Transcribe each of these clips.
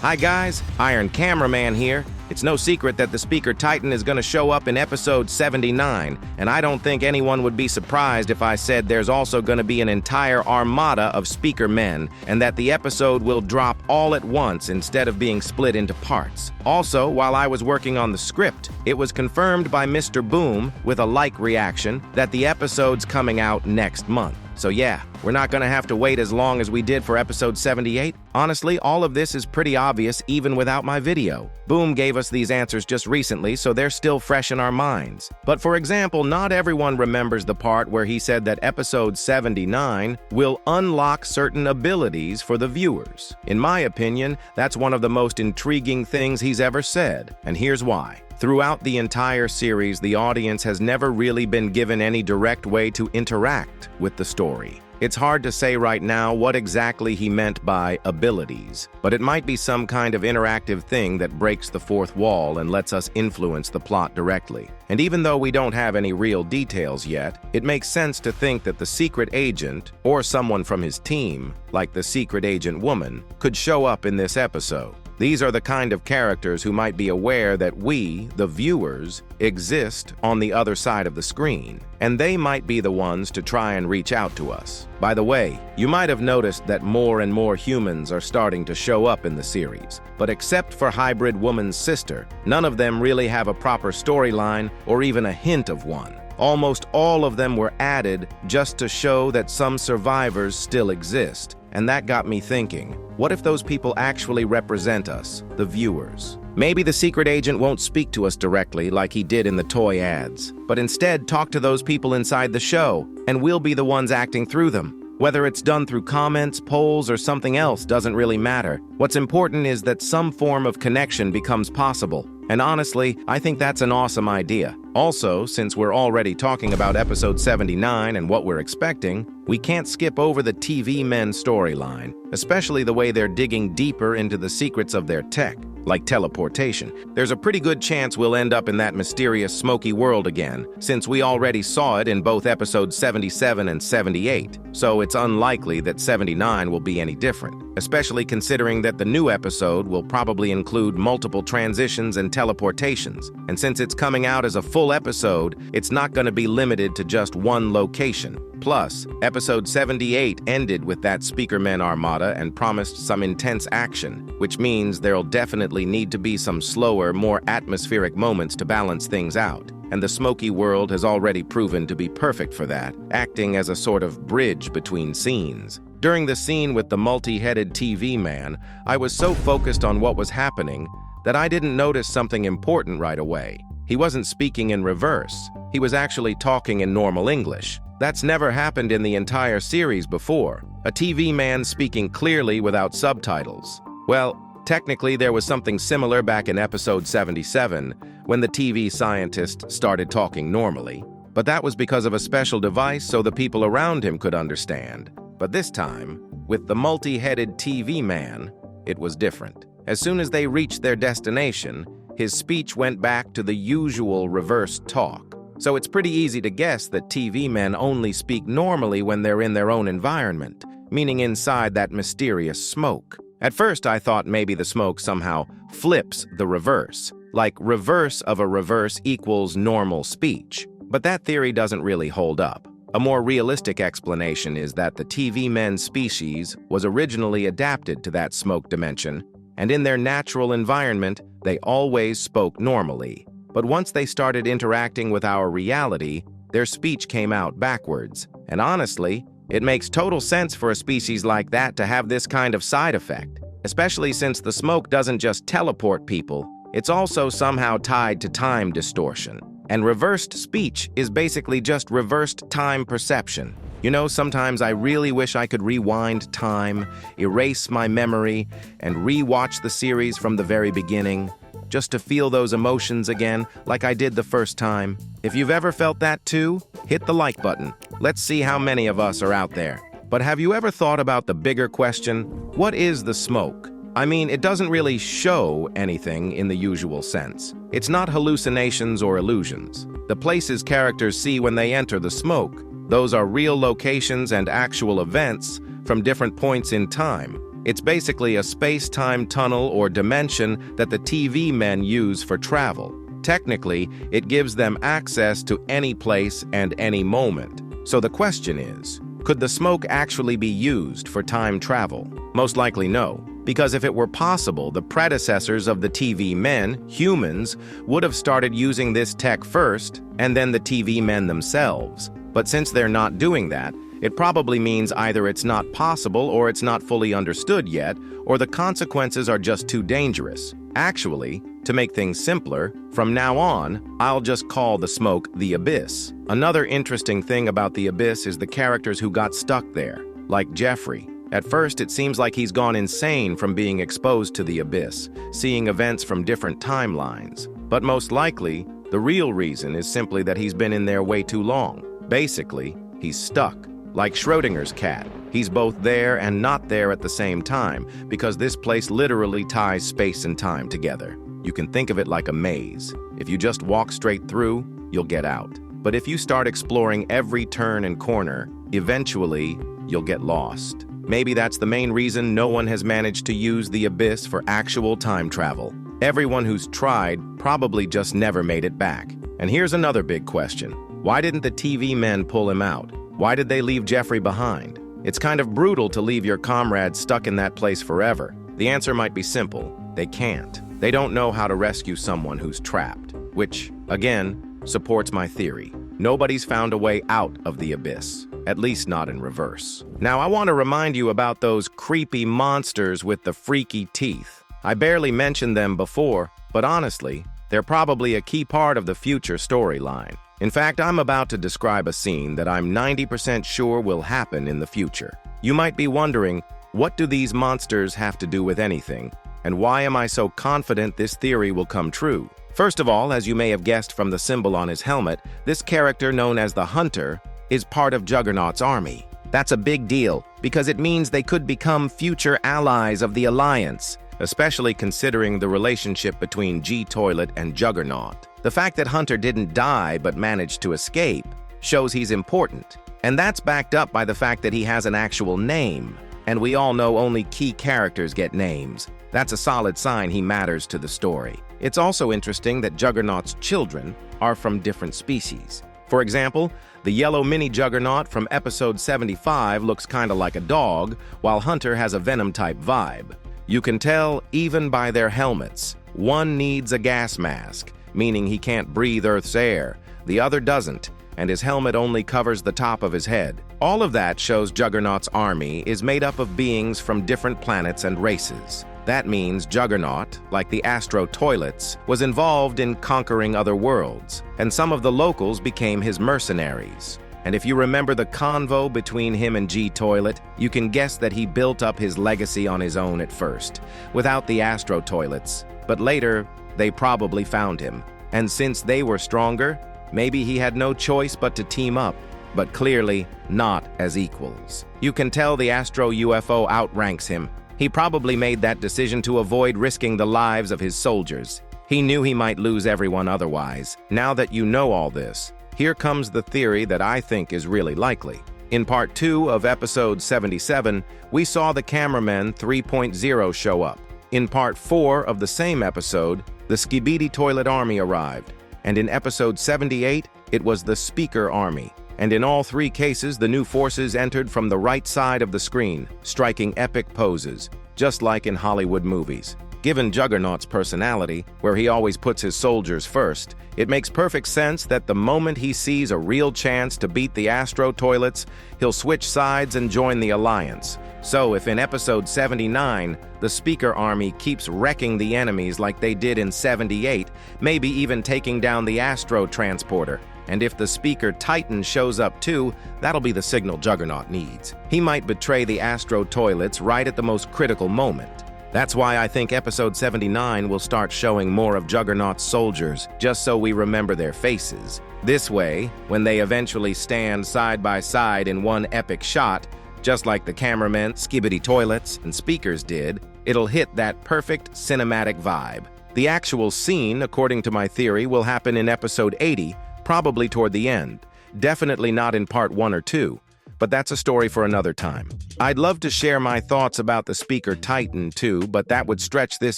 Hi guys, Iron Cameraman here. It's no secret that the Speaker Titan is going to show up in episode 79, and I don't think anyone would be surprised if I said there's also going to be an entire armada of Speaker Men, and that the episode will drop all at once instead of being split into parts. Also, while I was working on the script, it was confirmed by Mr. Boom, with a like reaction, that the episode's coming out next month. So yeah, we're not gonna have to wait as long as we did for episode 78. Honestly, all of this is pretty obvious even without my video. Boom gave us these answers just recently, so they're still fresh in our minds. But for example, not everyone remembers the part where he said that episode 79 will unlock certain abilities for the viewers. In my opinion, that's one of the most intriguing things he's ever said, and here's why. Throughout the entire series, the audience has never really been given any direct way to interact with the story. It's hard to say right now what exactly he meant by abilities, but it might be some kind of interactive thing that breaks the fourth wall and lets us influence the plot directly. And even though we don't have any real details yet, it makes sense to think that the secret agent, or someone from his team, like the secret agent woman, could show up in this episode. These are the kind of characters who might be aware that we, the viewers, exist on the other side of the screen, and they might be the ones to try and reach out to us. By the way, you might have noticed that more and more humans are starting to show up in the series, but except for Hybrid Woman's sister, none of them really have a proper storyline or even a hint of one. Almost all of them were added just to show that some survivors still exist. And that got me thinking, what if those people actually represent us, the viewers? Maybe the secret agent won't speak to us directly like he did in the toy ads, but instead talk to those people inside the show, and we'll be the ones acting through them. Whether it's done through comments, polls, or something else doesn't really matter. What's important is that some form of connection becomes possible. And honestly, I think that's an awesome idea. Also, since we're already talking about episode 79 and what we're expecting, we can't skip over the TV Men storyline, especially the way they're digging deeper into the secrets of their tech, like teleportation. There's a pretty good chance we'll end up in that mysterious smoky world again, since we already saw it in both episodes 77 and 78, so it's unlikely that 79 will be any different, especially considering that the new episode will probably include multiple transitions and teleportations, and since it's coming out as a full episode, it's not going to be limited to just one location. Plus, episode 78 ended with that Speaker Men armada and promised some intense action, which means there'll definitely need to be some slower, more atmospheric moments to balance things out. And the smoky world has already proven to be perfect for that, acting as a sort of bridge between scenes. During the scene with the multi-headed TV man, I was so focused on what was happening that I didn't notice something important right away. He wasn't speaking in reverse. He was actually talking in normal English. That's never happened in the entire series before. A TV man speaking clearly without subtitles. Well, technically there was something similar back in episode 77 when the TV scientist started talking normally. But that was because of a special device so the people around him could understand. But this time, with the multi-headed TV man, it was different. As soon as they reached their destination, his speech went back to the usual reverse talk. So it's pretty easy to guess that TV men only speak normally when they're in their own environment, meaning inside that mysterious smoke. At first I thought maybe the smoke somehow flips the reverse, like reverse of a reverse equals normal speech. But that theory doesn't really hold up. A more realistic explanation is that the TV men species was originally adapted to that smoke dimension, and in their natural environment, they always spoke normally. But once they started interacting with our reality, their speech came out backwards. And honestly, it makes total sense for a species like that to have this kind of side effect, especially since the smoke doesn't just teleport people, it's also somehow tied to time distortion. And reversed speech is basically just reversed time perception. You know, sometimes I really wish I could rewind time, erase my memory, and re-watch the series from the very beginning, just to feel those emotions again like I did the first time. If you've ever felt that too, hit the like button. Let's see how many of us are out there. But have you ever thought about the bigger question? What is the smoke? I mean, it doesn't really show anything in the usual sense. It's not hallucinations or illusions. The places characters see when they enter the smoke, those are real locations and actual events from different points in time. It's basically a space-time tunnel or dimension that the TV men use for travel. Technically, it gives them access to any place and any moment. So the question is, could the smoke actually be used for time travel? Most likely no, because if it were possible, the predecessors of the TV men, humans, would have started using this tech first, and then the TV men themselves. But since they're not doing that, it probably means either it's not possible or it's not fully understood yet, or the consequences are just too dangerous. Actually, to make things simpler, from now on, I'll just call the smoke the Abyss. Another interesting thing about the Abyss is the characters who got stuck there, like Jeffrey. At first, it seems like he's gone insane from being exposed to the Abyss, seeing events from different timelines. But most likely, the real reason is simply that he's been in there way too long. Basically, he's stuck. Like Schrodinger's cat, he's both there and not there at the same time, because this place literally ties space and time together. You can think of it like a maze. If you just walk straight through, you'll get out. But if you start exploring every turn and corner, eventually, you'll get lost. Maybe that's the main reason no one has managed to use the Abyss for actual time travel. Everyone who's tried probably just never made it back. And here's another big question. Why didn't the TV men pull him out? Why did they leave Jeffrey behind? It's kind of brutal to leave your comrades stuck in that place forever. The answer might be simple. They can't. They don't know how to rescue someone who's trapped, which, again, supports my theory. Nobody's found a way out of the Abyss, at least not in reverse. Now, I want to remind you about those creepy monsters with the freaky teeth. I barely mentioned them before, but honestly, they're probably a key part of the future storyline. In fact, I'm about to describe a scene that I'm 90% sure will happen in the future. You might be wondering, what do these monsters have to do with anything? And why am I so confident this theory will come true? First of all, as you may have guessed from the symbol on his helmet, this character known as the Hunter is part of Juggernaut's army. That's a big deal, because it means they could become future allies of the Alliance, especially considering the relationship between Toilet and Juggernaut. The fact that Hunter didn't die but managed to escape shows he's important, and that's backed up by the fact that he has an actual name, and we all know only key characters get names. That's a solid sign he matters to the story. It's also interesting that Juggernaut's children are from different species. For example, the yellow mini Juggernaut from episode 75 looks kinda like a dog, while Hunter has a Venom-type vibe. You can tell even by their helmets. One needs a gas mask, meaning he can't breathe Earth's air. The other doesn't, and his helmet only covers the top of his head. All of that shows Juggernaut's army is made up of beings from different planets and races. That means Juggernaut, like the Astro Toilets, was involved in conquering other worlds, and some of the locals became his mercenaries. And if you remember the convo between him and Toilet, you can guess that he built up his legacy on his own at first, without the Astro Toilets. But later, they probably found him. And since they were stronger, maybe he had no choice but to team up, but clearly not as equals. You can tell the Astro UFO outranks him. He probably made that decision to avoid risking the lives of his soldiers. He knew he might lose everyone otherwise. Now that you know all this, here comes the theory that I think is really likely. In part 2 of episode 77, we saw the Cameraman 3.0 show up. In part 4 of the same episode, the Skibidi Toilet army arrived. And in episode 78, it was the Speaker army. And in all three cases, the new forces entered from the right side of the screen, striking epic poses, just like in Hollywood movies. Given Juggernaut's personality, where he always puts his soldiers first, it makes perfect sense that the moment he sees a real chance to beat the Astro Toilets, he'll switch sides and join the Alliance. So if in episode 79, the Speaker army keeps wrecking the enemies like they did in 78, maybe even taking down the Astro Transporter, and if the Speaker Titan shows up too, that'll be the signal Juggernaut needs. He might betray the Astro Toilets right at the most critical moment. That's why I think episode 79 will start showing more of Juggernaut's soldiers, just so we remember their faces. This way, when they eventually stand side by side in one epic shot, just like the Cameraman, Skibidi Toilets, and Speakers did, it'll hit that perfect cinematic vibe. The actual scene, according to my theory, will happen in episode 80, probably toward the end. Definitely not in part 1 or 2. but that's a story for another time. I'd love to share my thoughts about the speaker Titan too, but that would stretch this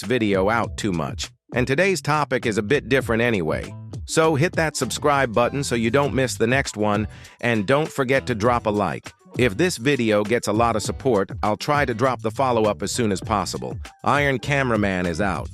video out too much. And today's topic is a bit different anyway. So hit that subscribe button so you don't miss the next one, and don't forget to drop a like. If this video gets a lot of support, I'll try to drop the follow-up as soon as possible. Iron Cameraman is out.